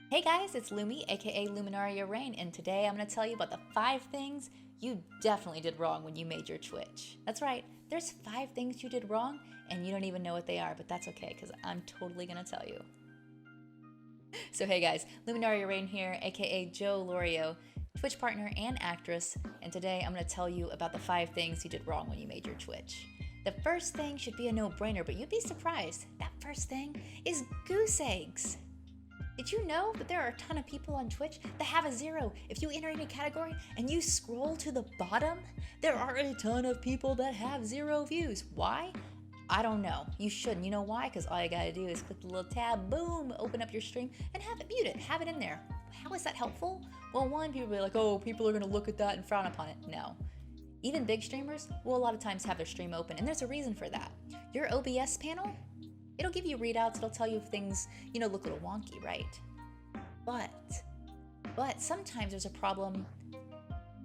Hey guys, it's Lumi, aka Luminaria Rain, and today I'm going to tell you about the 5 things you definitely did wrong when you made your Twitch. That's right, there's 5 things you did wrong, and you don't even know what they are, but that's okay, because I'm totally going to tell you. So hey guys, Luminaria Rain here, aka Joe Lorio, Twitch partner and actress, and today I'm going to tell you about the 5 things you did wrong when you made your Twitch. The first thing should be a no-brainer, but you'd be surprised. That first thing is goose eggs. Did you know that there are a ton of people on Twitch that have a 0? If you enter any category and you scroll to the bottom, there are a ton of people that have 0 views. Why? I don't know. You shouldn't. You know why? Because all you gotta do is click the little tab, boom, open up your stream, and have it muted. Have it in there. How is that helpful? Well, one, people will be like, oh, people are gonna look at that and frown upon it. No. Even big streamers will a lot of times have their stream open, and there's a reason for that. Your OBS panel, it'll give you readouts, it'll tell you if things, look a little wonky, right? But sometimes there's a problem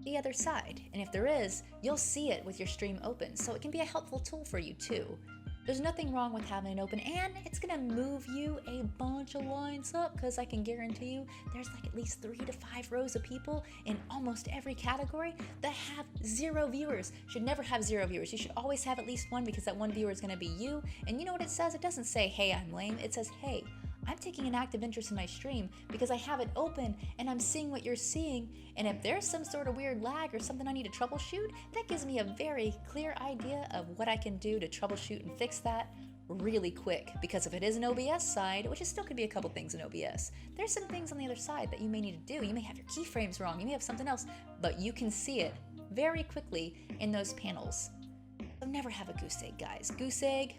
the other side, and if there is, you'll see it with your stream open, so it can be a helpful tool for you too. There's nothing wrong with having it open, and it's gonna move you a bunch of lines up, because I can guarantee you there's like at least 3 to 5 rows of people in almost every category that have 0 viewers. Should never have 0 viewers. You should always have at least 1, because that 1 viewer is gonna be you. And you know what it says? It doesn't say, hey, I'm lame. It says, hey, I'm taking an active interest in my stream because I have it open and I'm seeing what you're seeing, and if there's some sort of weird lag or something I need to troubleshoot, that gives me a very clear idea of what I can do to troubleshoot and fix that really quick. Because if it is an OBS side, which it still could be a couple things in OBS, there's some things on the other side that you may need to do. You may have your keyframes wrong, you may have something else, but you can see it very quickly in those panels. So never have a goose egg, guys. Goose egg?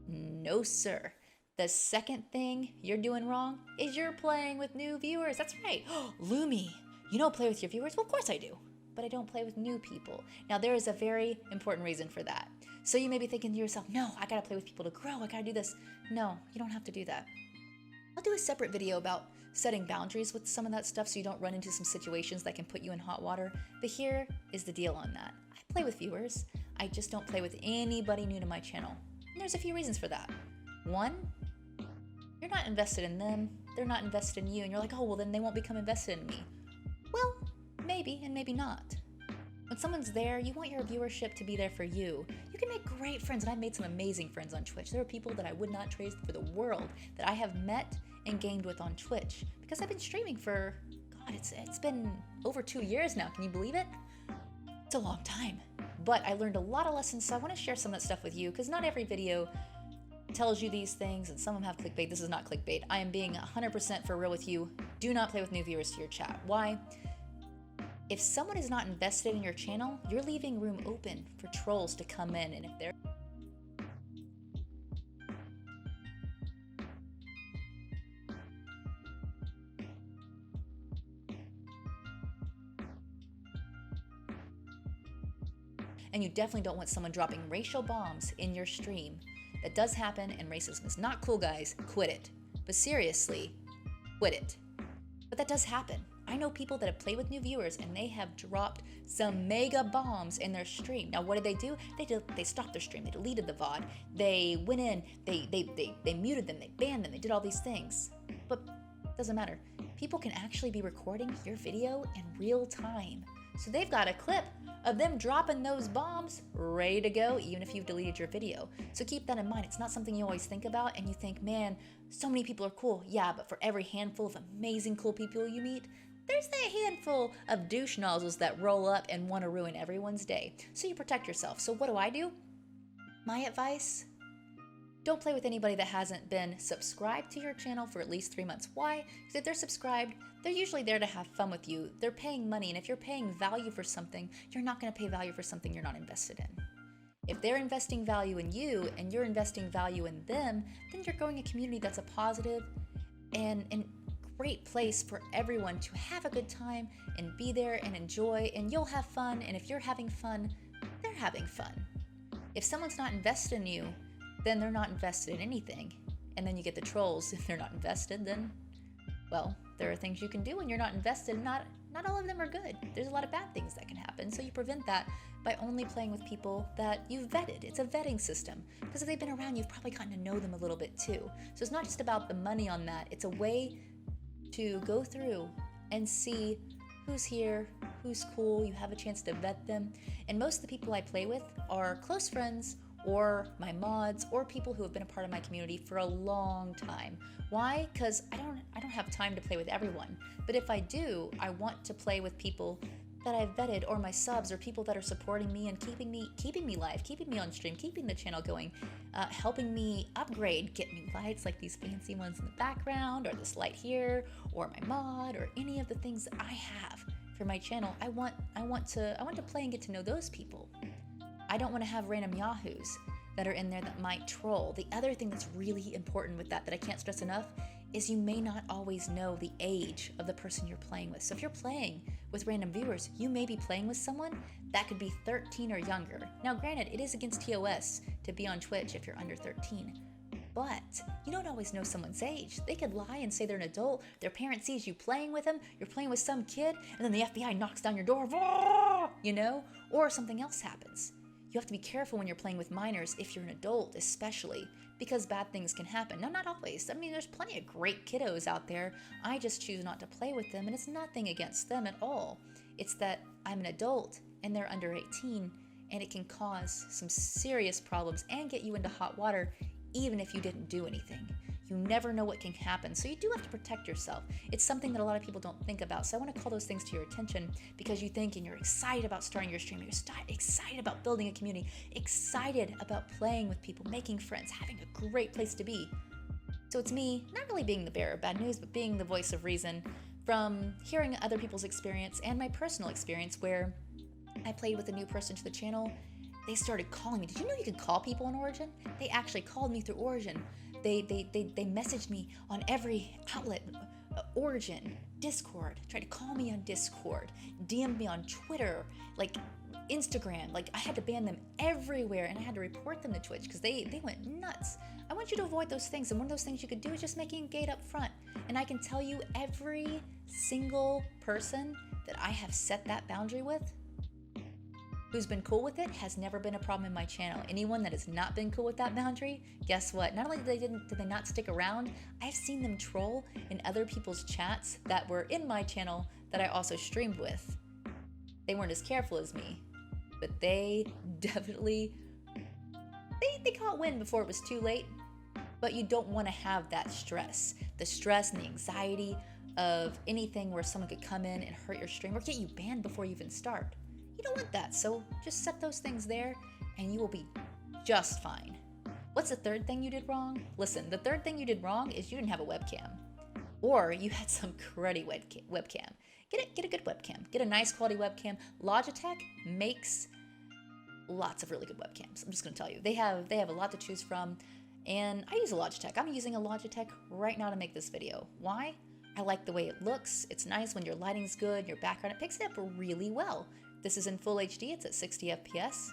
No, sir. The second thing you're doing wrong is you're playing with new viewers. That's right. Lumi, you don't play with your viewers? Well, of course I do. But I don't play with new people. Now, there is a very important reason for that. So you may be thinking to yourself, no, I gotta play with people to grow. I gotta do this. No, you don't have to do that. I'll do a separate video about setting boundaries with some of that stuff so you don't run into some situations that can put you in hot water. But here is the deal on that. I play with viewers. I just don't play with anybody new to my channel. And there's a few reasons for that. One, you're not invested in them, they're not invested in you, and you're like, oh, well, then they won't become invested in me. Well, maybe and maybe not. When someone's there, you want your viewership to be there for you. You can make great friends, and I've made some amazing friends on Twitch. There are people that I would not trade for the world that I have met and gamed with on Twitch because I've been streaming for, God, it's been over 2 years now. Can you believe it? It's a long time. But I learned a lot of lessons, so I want to share some of that stuff with you because not every video tells you these things, and some of them have clickbait. This is not clickbait. I am being 100% for real with you. Do not play with new viewers to your chat. Why? If someone is not invested in your channel, you're leaving room open for trolls to come in, and if they're and you definitely don't want someone dropping racial bombs in your stream. That does happen, and racism is not cool, guys. Quit it. But seriously, quit it. But that does happen. I know people that have played with new viewers, and they have dropped some mega bombs in their stream. Now, what did? They stopped their stream. They deleted the VOD. They went in. They muted them. They banned them. They did all these things. But it doesn't matter. People can actually be recording your video in real time. So they've got a clip of them dropping those bombs ready to go, even if you've deleted your video. So keep that in mind. It's not something you always think about, and you think, man, so many people are cool. Yeah, but for every handful of amazing cool people you meet, there's that handful of douche nozzles that roll up and want to ruin everyone's day. So you protect yourself. So what do? My advice? Don't play with anybody that hasn't been subscribed to your channel for at least 3 months. Why? Because if they're subscribed, they're usually there to have fun with you. They're paying money, and if you're paying value for something, you're not going to pay value for something you're not invested in. If they're investing value in you and you're investing value in them, then you're growing a community that's a positive and great place for everyone to have a good time and be there and enjoy, and you'll have fun, and if you're having fun, they're having fun. If someone's not invested in you, then they're not invested in anything. And then you get the trolls. If they're not invested, then, well, there are things you can do when you're not invested. Not all of them are good. There's a lot of bad things that can happen. So you prevent that by only playing with people that you've vetted. It's a vetting system. Because if they've been around, you've probably gotten to know them a little bit too. So it's not just about the money on that. It's a way to go through and see who's here, who's cool. You have a chance to vet them. And most of the people I play with are close friends or my mods or people who have been a part of my community for a long time. Why? Because I don't have time to play with everyone. But if I do, I want to play with people that I've vetted, or my subs, or people that are supporting me and keeping me live, keeping me on stream, keeping the channel going, helping me upgrade, get new lights like these fancy ones in the background, or this light here, or my mod, or any of the things that I have for my channel. I want to play and get to know those people. I don't want to have random yahoos that are in there that might troll. The other thing that's really important with that I can't stress enough is you may not always know the age of the person you're playing with. So if you're playing with random viewers, you may be playing with someone that could be 13 or younger. Now granted, it is against TOS to be on Twitch if you're under 13, but you don't always know someone's age. They could lie and say they're an adult, their parent sees you playing with them, you're playing with some kid, and then the FBI knocks down your door, you know, or something else happens. You have to be careful when you're playing with minors if you're an adult, especially, because bad things can happen. Now, not always. I mean, there's plenty of great kiddos out there. I just choose not to play with them, and it's nothing against them at all. It's that I'm an adult, and they're under 18, and it can cause some serious problems and get you into hot water, even if you didn't do anything. You never know what can happen, so you do have to protect yourself. It's something that a lot of people don't think about, so I want to call those things to your attention because you think and you're excited about starting your stream, you're excited about building a community, excited about playing with people, making friends, having a great place to be. So it's me, not really being the bearer of bad news, but being the voice of reason from hearing other people's experience and my personal experience where I played with a new person to the channel. They started calling me. Did you know you could call people on Origin? They actually called me through Origin. They messaged me on every outlet, Origin, Discord, tried to call me on Discord, DM'd me on Twitter, like Instagram. Like I had to ban them everywhere and I had to report them to Twitch because they went nuts. I want you to avoid those things, and one of those things you could do is just making a gate up front. And I can tell you every single person that I have set that boundary with who's been cool with it has never been a problem in my channel. Anyone that has not been cool with that boundary, guess what? Not only did they not stick around, I've seen them troll in other people's chats that were in my channel that I also streamed with. They weren't as careful as me, but they definitely, they caught wind before it was too late. But you don't want to have that stress. The stress and the anxiety of anything where someone could come in and hurt your stream or get you banned before you even start. You don't want that, so just set those things there and you will be just fine. What's the third thing you did wrong? Listen, the third thing you did wrong is you didn't have a webcam. Or you had some cruddy webcam. Get a good webcam. Get a nice quality webcam. Logitech makes lots of really good webcams. I'm just gonna tell you. They have a lot to choose from, and I use a Logitech. I'm using a Logitech right now to make this video. Why? I like the way it looks. It's nice when your lighting's good, your background, it picks it up really well. This is in full HD, it's at 60 FPS.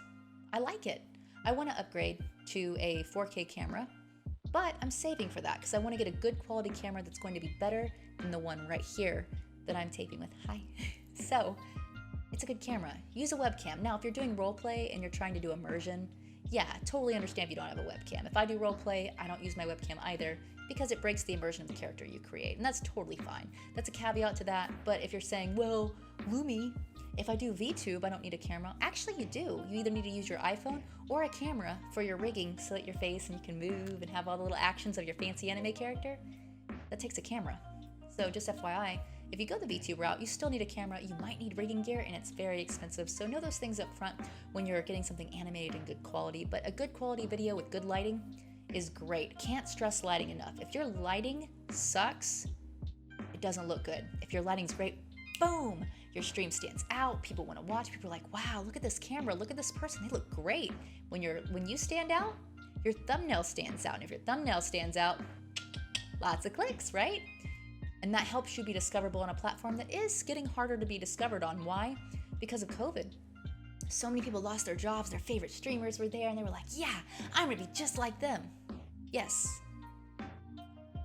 I like it. I want to upgrade to a 4K camera, but I'm saving for that because I want to get a good quality camera that's going to be better than the one right here that I'm taping with. Hi. So, it's a good camera. Use a webcam. Now, if you're doing roleplay and you're trying to do immersion, yeah, totally understand if you don't have a webcam. If I do roleplay, I don't use my webcam either because it breaks the immersion of the character you create, and that's totally fine. That's a caveat to that, but if you're saying, well, Lumi, if I do VTube, I don't need a camera. Actually, you do. You either need to use your iPhone or a camera for your rigging so that your face and you can move and have all the little actions of your fancy anime character. That takes a camera. So just FYI, if you go the VTube route, you still need a camera. You might need rigging gear and it's very expensive. So know those things up front when you're getting something animated in good quality. But a good quality video with good lighting is great. Can't stress lighting enough. If your lighting sucks, it doesn't look good. If your lighting's great, boom, your stream stands out. People want to watch. People are like, wow, look at this camera. Look at this person. They look great. When you stand out, your thumbnail stands out. And if your thumbnail stands out, lots of clicks, right? And that helps you be discoverable on a platform that is getting harder to be discovered on. Why? Because of COVID. So many people lost their jobs. Their favorite streamers were there and they were like, yeah, I'm gonna be just like them. Yes.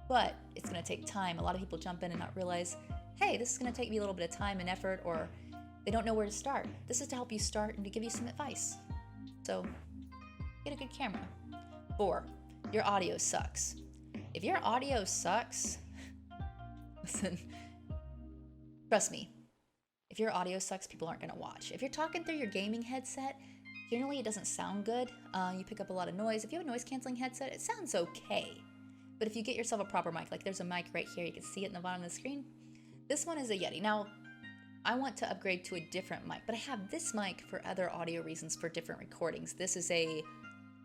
But it's gonna take time. A lot of people jump in and not realize, hey, this is gonna take me a little bit of time and effort, or they don't know where to start. This is to help you start and to give you some advice. So get a good camera. 4, your audio sucks. If your audio sucks, Listen, trust me, if your audio sucks, people aren't gonna watch. If you're talking through your gaming headset, generally it doesn't sound good. You pick up a lot of noise. If you have a noise canceling headset, it sounds okay. But if you get yourself a proper mic, like there's a mic right here, you can see it in the bottom of the screen. This one is a Yeti. Now, I want to upgrade to a different mic, but I have this mic for other audio reasons for different recordings. This is a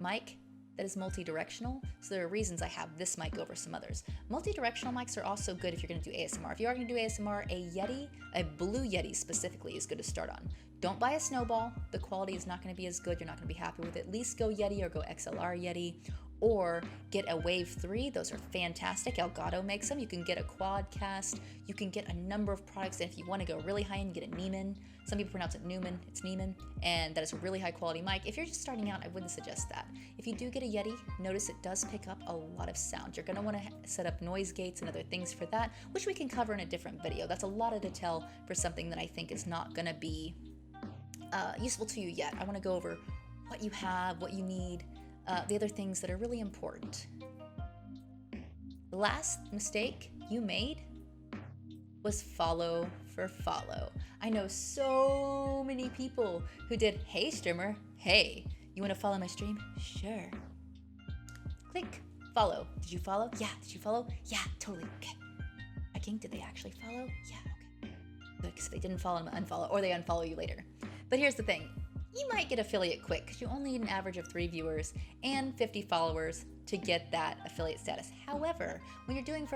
mic that is multi-directional, so there are reasons I have this mic over some others. Multi-directional mics are also good if you're gonna do ASMR. If you are gonna do ASMR, a Yeti, a blue Yeti specifically, is good to start on. Don't buy a snowball. The quality is not gonna be as good. You're not gonna be happy with it. At least go Yeti or go XLR Yeti, or get a Wave 3. Those are fantastic. Elgato makes them. You can get a Quadcast. You can get a number of products. And if you want to go really high end, you get a Neiman. Some people pronounce it Newman. It's Neiman. And that is a really high quality mic. If you're just starting out, I wouldn't suggest that. If you do get a Yeti, notice it does pick up a lot of sound. You're going to want to set up noise gates and other things for that, which we can cover in a different video. That's a lot of detail for something that I think is not going to be useful to you yet. I want to go over what you have, what you need, the other things that are really important. The last mistake you made was follow for follow. I know so many people who did, hey streamer, hey, you want to follow my stream? Sure. Click, follow. Did you follow? Yeah. Did you follow? Yeah, totally. Okay. Checking, did they actually follow? Yeah, okay. Good, because if they didn't follow, unfollow, or they unfollow you later. But here's the thing. You might get affiliate quick because you only need an average of 3 viewers and 50 followers to get that affiliate status. However, when you're doing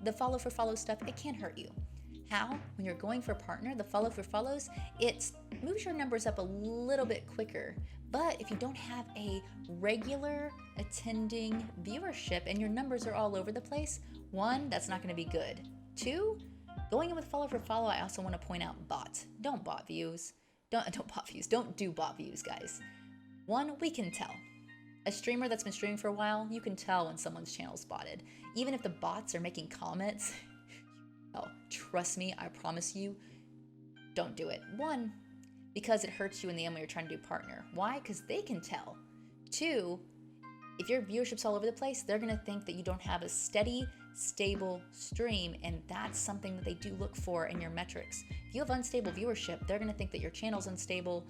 the follow for follow stuff, it can hurt you. How? When you're going for partner, the follow for follows, it moves your numbers up a little bit quicker. But if you don't have a regular attending viewership and your numbers are all over the place, 1, that's not going to be good. 2, going in with follow for follow, I also want to point out bots. Don't bot views. Don't do bot views, guys. 1, we can tell. A streamer that's been streaming for a while, you can tell when someone's channel's botted. Even if the bots are making comments, oh, trust me, I promise you, don't do it. 1, because it hurts you in the end when you're trying to do partner. Why? Because they can tell. 2, if your viewership's all over the place, they're gonna think that you don't have a steady, stable stream, and that's something that they do look for in your metrics. If you have unstable viewership, they're gonna think that your channel's unstable,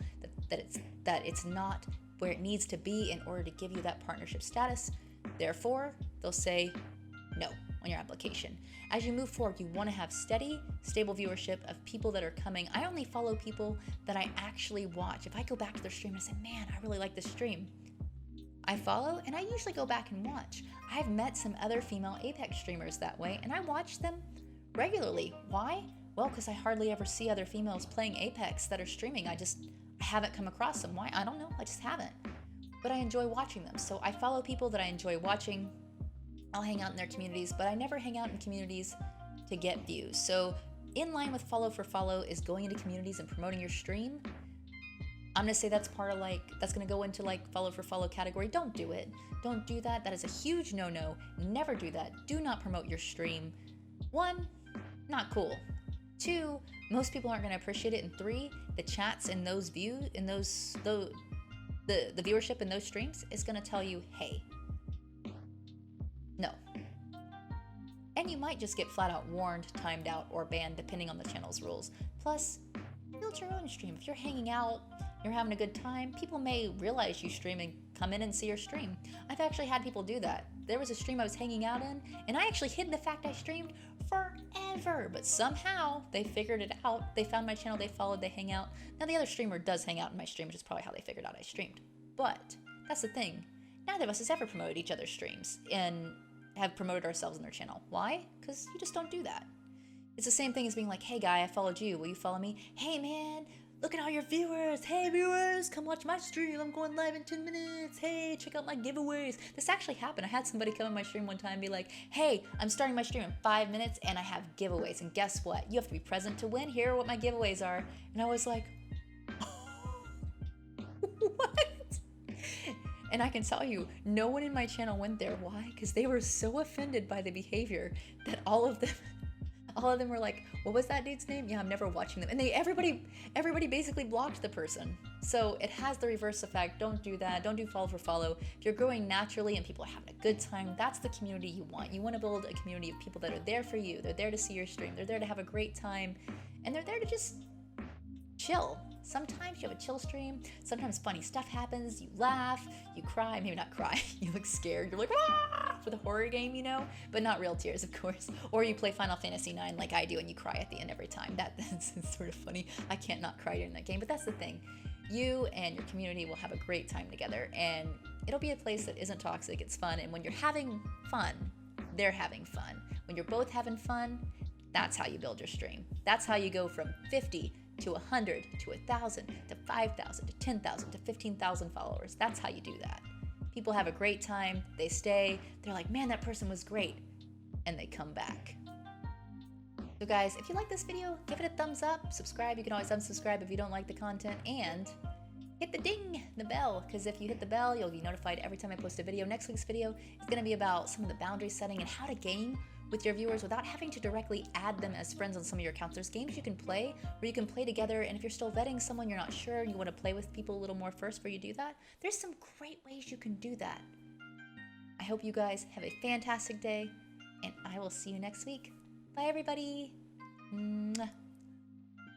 that it's not where it needs to be in order to give you that partnership status. Therefore, they'll say no on your application. As you move forward, you want to have steady, stable viewership of people that are coming. I only follow people that I actually watch. If I go back to their stream and I say, man, I really like this stream, I follow and I usually go back and watch. I've met some other female Apex streamers that way and I watch them regularly. Why? Well, because I hardly ever see other females playing Apex that are streaming. I haven't come across them. Why? I don't know. I just haven't. But I enjoy watching them. So I follow people that I enjoy watching. I'll hang out in their communities, but I never hang out in communities to get views. So in line with follow for follow is going into communities and promoting your stream. I'm gonna say that's part of that's gonna go into follow for follow category. Don't do it. Don't do that. That is a huge no-no. Never do that. Do not promote your stream. 1, not cool. 2, most people aren't gonna appreciate it. And 3, the chats in those views, in the viewership in those streams is gonna tell you, hey, no. And you might just get flat out warned, timed out, or banned depending on the channel's rules. Plus, build your own stream. If you're hanging out, you're having a good time, people may realize you stream and come in and see your stream. I've actually had people do that. There was a stream I was hanging out in, and I actually hid the fact I streamed forever, but somehow they figured it out. They found my channel, they followed, they hang out. Now the other streamer does hang out in my stream, which is probably how they figured out I streamed. But that's the thing. Neither of us has ever promoted each other's streams and have promoted ourselves in their channel. Why? Because you just don't do that. It's the same thing as being like, hey guy, I followed you. Will you follow me? Hey man, look at all your viewers. Hey viewers, come watch my stream. I'm going live in 10 minutes. Hey, check out my giveaways. This actually happened. I had somebody come in my stream one time and be like, hey, I'm starting my stream in 5 minutes and I have giveaways. And guess what? You have to be present to win. Here are what my giveaways are. And I was like, what? And I can tell you, no one in my channel went there. Why? Because they were so offended by the behavior that all of them All of them were like, what was that dude's name? Yeah, I'm never watching them. And everybody basically blocked the person. So it has the reverse effect. Don't do that. Don't do follow for follow. If you're growing naturally and people are having a good time, that's the community you want. You want to build a community of people that are there for you. They're there to see your stream. They're there to have a great time. And they're there to just chill. Sometimes you have a chill stream. Sometimes funny stuff happens. You laugh, you cry, maybe not cry. You look scared. You're like, ah, for the horror game, you know, but not real tears, of course. Or you play Final Fantasy IX like I do, and you cry at the end every time. That's sort of funny. I can't not cry during that game, but that's the thing. You and your community will have a great time together, and it'll be a place that isn't toxic. It's fun, and when you're having fun, they're having fun. When you're both having fun, that's how you build your stream. That's how you go from 50 to 100 to 1,000 to 5,000 to 10,000 to 15,000 followers. That's how you do that. People have a great time, they stay, they're like, man, that person was great, and they come back. So guys, if you like this video, give it a thumbs up, subscribe. You can always unsubscribe if you don't like the content, and hit the ding, the bell, because if you hit the bell, you'll be notified every time I post a video. Next week's video is going to be about some of the boundary setting and how to game with your viewers without having to directly add them as friends on some of your accounts. There's games you can play where you can play together, and if you're still vetting someone you're not sure and you want to play with people a little more first before you do that, there's some great ways you can do that. I hope you guys have a fantastic day, and I will see you next week. Bye everybody. Mwah.